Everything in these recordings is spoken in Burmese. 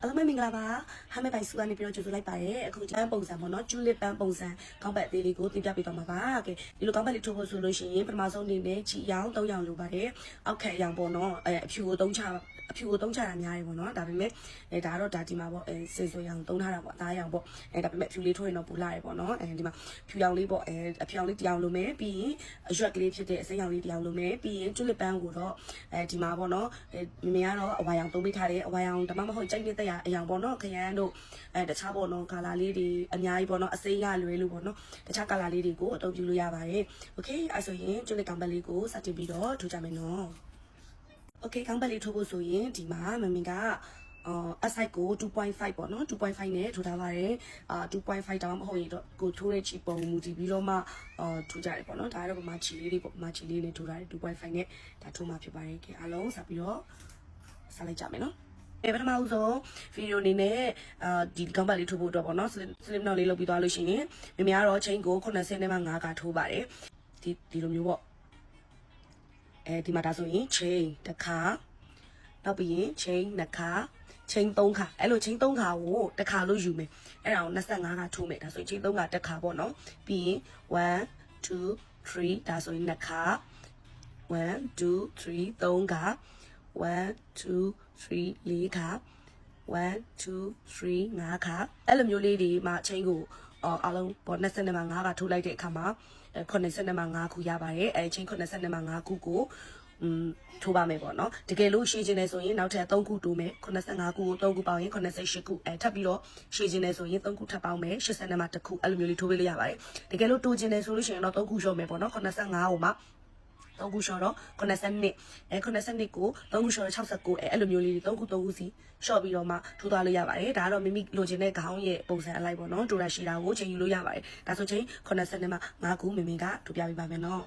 အားလုံးမင်္ဂလာပါဟာမဲပိုင်စုကနေပြီးတော့ကြိုဆိုလိုက်ပါတယ်အခုကျန်းပုံစံပေါ့နော်ကျူလစ်ပန်းပုံစံကောင်းပတ်အသေးလေးကိုတင်ပြပေးတော့မှာပါကဲဒီလိုကောင်းပတ်လေးထိုးဖို့ဆိုလို့ရှိရင်ပထမဆုံးအနေနဲ့ချီရောင်3ရောင်လိုပါတယ်အောက်ခံရောင်ပေါ့နော်အဖြူကိုသုံးချတာများတယ်ပေါ့နော်ဒါပေမဲ့ဒါကတော့ဒါဒီမှာပေါ့စေဆွေရောင်သုံးထားတာပေါ့အသားရောင်ပေါ့ဒါပေမဲ့ဖြူလေးထိုးရင်တော့ပူလာတယ်ပေါ့နော်ဒီမှာဖြူရောင်လေးပေါ့အဖြူရောင်လေးတစ်ရောင်လိုမယ်ပြီးရင်အရွက်ကလေးဖြစ်တဲ့အစိမ်းရောင်လေးတစ်ရောင်လိုမယ်ပြီးရင်ကျူလစ်ပန်းကိုတော့ဒီမှာပေါ့နော်မေကတော့အဝါရောင်သုံးပေးထားတယ်အဝါရောင်ဒါမှမဟုတ်ကြိုက်နေတဲ့ရာအရောင်ပေါ့နော်ခရမ်းတို့တခြားပေါ့နော်ကာလာလေးတွေအများကြီးပေါ့နော်အစိမ်းရလွယ်လို့ပေါ့နော်တခြားကာလာလေးတွေကိုအသုံးပြုလို့ရပါတယ်โอเคအဲ့ဆိုရင်ကျူလစ်ကောင်ပတ်လေးကိုစတင်ပြီးတော့ထိုးကြမယ်နော်โอเคကောင်ပတ်လေးထိုးဖို့ဆိုရင်ဒီမှာမမင်ကအဆိုင်ကို2.5ပေါ့နော်2.5နဲ့ထိုးထားပါတယ်2.5တောင်မဟုတ်ရင်တော့ကိုထိုးတဲ့ချီပုံမူတည်ပြီးတော့မှထိုးကြတယ်ပေါ့နော်ဒါကတော့ပမာချီလေးတွေပေါ့ပမာချီလေးနဲ့ထိုးထားတယ်2.5နဲ့ဒါထိုးမှာဖြစ်ပါတယ်ကဲအားလုံးစပြီးတော့စလိုက်ကြမယ်နော်ပထမဦးဆုံးဗီဒီယိုအနေနဲ့ဒီကောင်းပတ်လေးထိုးဖို့တော့ပေါ့နော် slim knot လေးလုပ်ပြီးသွားလို့ရှိရင်မမေကတော့ chain ကို80နဲ့မှ9ကထိုးပါတယ်ဒီလိုမျိုးပေါ့ဒီမှာဒါဆိုရင် chain တစ်ခါနောက်ပြီးရင် chain နှစ်ခါ chain 3ခါအဲ့လို chain 3ခါကိုတစ်ခါလို့ယူမယ်အဲ့ဒါကို25ကထိုးမယ်ဒါဆိုရင် chain 3ခါတစ်ခါပေါ့နော်ပြီးရင်1 2 3ဒါဆိုရင်နှစ်ခါ1 2 3 3ခါ1 2 3 4ခါ1 2 3 5ခါအဲ့လိုမျိုးလေးဒီမှာ chain ကိုအားလုံးပေါ့20နဲ့မှ5ကထိုးလိုက်တဲ့အခါမှာ80နဲ့မှ5ခုရပါတယ်အဲ chain 80နဲ့မှ5ခုကိုထိုးပါမယ်ပေါ့နော်တကယ်လို့ရှည်ခြင်းနေဆိုရင်နောက်ထပ်3ခုတိုးမယ်85ခုကို3ခုပေါင်းရင်88ခုထပ်ပြီးတော့ရှည်ခြင်းနေဆိုရင်3ခုထပ်ပေါင်းမယ်80နဲ့မှ1ခုအဲ့လိုမျိုးလေးထိုးပေးလို့ရပါတယ်တကယ်လို့တိုးခြင်းနေဆိုလို့ရှိရင်တော့3ခုရှော့မယ်ပေါ့နော်85ကိုမှ3ခုရှော့တော့8282ကို3ခုရှော့တော့69အဲ့လိုမျိုးလေး3ခုစီရှော့ပြီးတော့မှထိုးသွားလို့ရပါတယ်ဒါကတော့မိမိလိုချင်တဲ့ခေါင်းရဲ့ပုံစံအလိုက်ပေါ့နော်တိုးတာရှည်တာကိုချိန်ယူလို့ရပါတယ်ဒါဆိုချိန်80နဲ့မှ5ခုမိမိကထိုးပြပေးပါမယ်နော်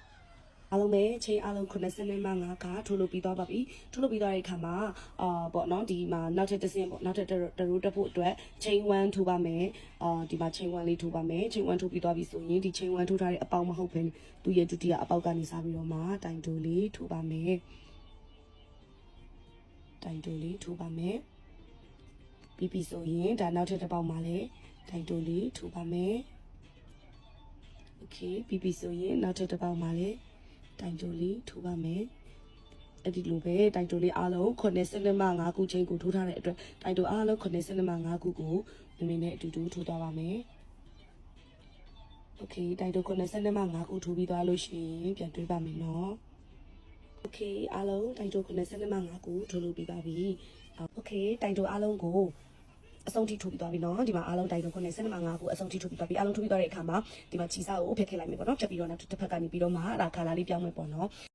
အားလုံးပဲချိန်အားလုံး80နဲ့မှ5ကထိုးလို့ပြီးသွားပါပြီထိုးလို့ပြီးသွားတဲ့အခါမှာပေါ့နော်ဒီမှာနောက်ထပ်တစ်ဆင့်ပေါ့နောက်ထပ်တရိုးတက်ဖို့အတွက်ချိန်1ထိုးပါမယ်ဒီမှာချိန်1လေးထိုးပါမယ်ချိန်1ထိုးပြီးသွားပြီဆိုရင်ဒီချိန်1ထိုးထားတဲ့အပေါက်မဟုတ်ဘဲသူ့ရဲ့ဒုတိယအပေါက်ကနေစပြီးတော့မှတိုင်တိုလေးထိုးပါမယ်တိုင်တိုလေးထိုးပါမယ်ပြီးပြီဆိုရင်ဒါနောက်ထပ်တစ်ပေါက်မှာလည်းတိုင်တိုလေးထိုးပါမယ်โอเคပြီးပြီဆိုရင်နောက်ထပ်တစ်ပေါက်မှာလည်းတိုင်တိုလေးထိုးပါမယ်အဲ့ဒီလိုပဲတိုင်တိုလေးအားလုံး80နဲ့မှ5ခုချိန်ကိုထိုးထားတဲ့အတွက်တိုင်တိုအားလုံး80နဲ့မှ5ခုကိုမင်းနဲ့အတူတူထိုးသွားပါမယ်โอเคတိုင်တို80နဲ့မှ5ခုထိုးပြီးသွားလို့ရှိရင်ပြန်တွေးပါမယ်နော်โอเคအားလုံးတိုင်တို80နဲ့မှ5ခုထိုးလို့ပြီးပါပြီโอเคတိုင်တိုအားလုံးကိုအဆုံးထိထိုးပြီးသွားပြီနော်ဒီမှာအားလုံးတိုင်တော့90နဲ့မှ5ခုအဆုံးထိထိုးပြီးသွားပြီအားလုံးထိုးပြီးသွားတဲ့အခါမှာဒီမှာချီစာကိုဖျက်ခဲ့လိုက်မယ်ပေါ့နော်ဖျက်ပြီးတော့နောက်တစ်ဖက်ကနေပြီးတော့မှဒါကာလာလေးပြောင်းမယ်ပေါ့နော်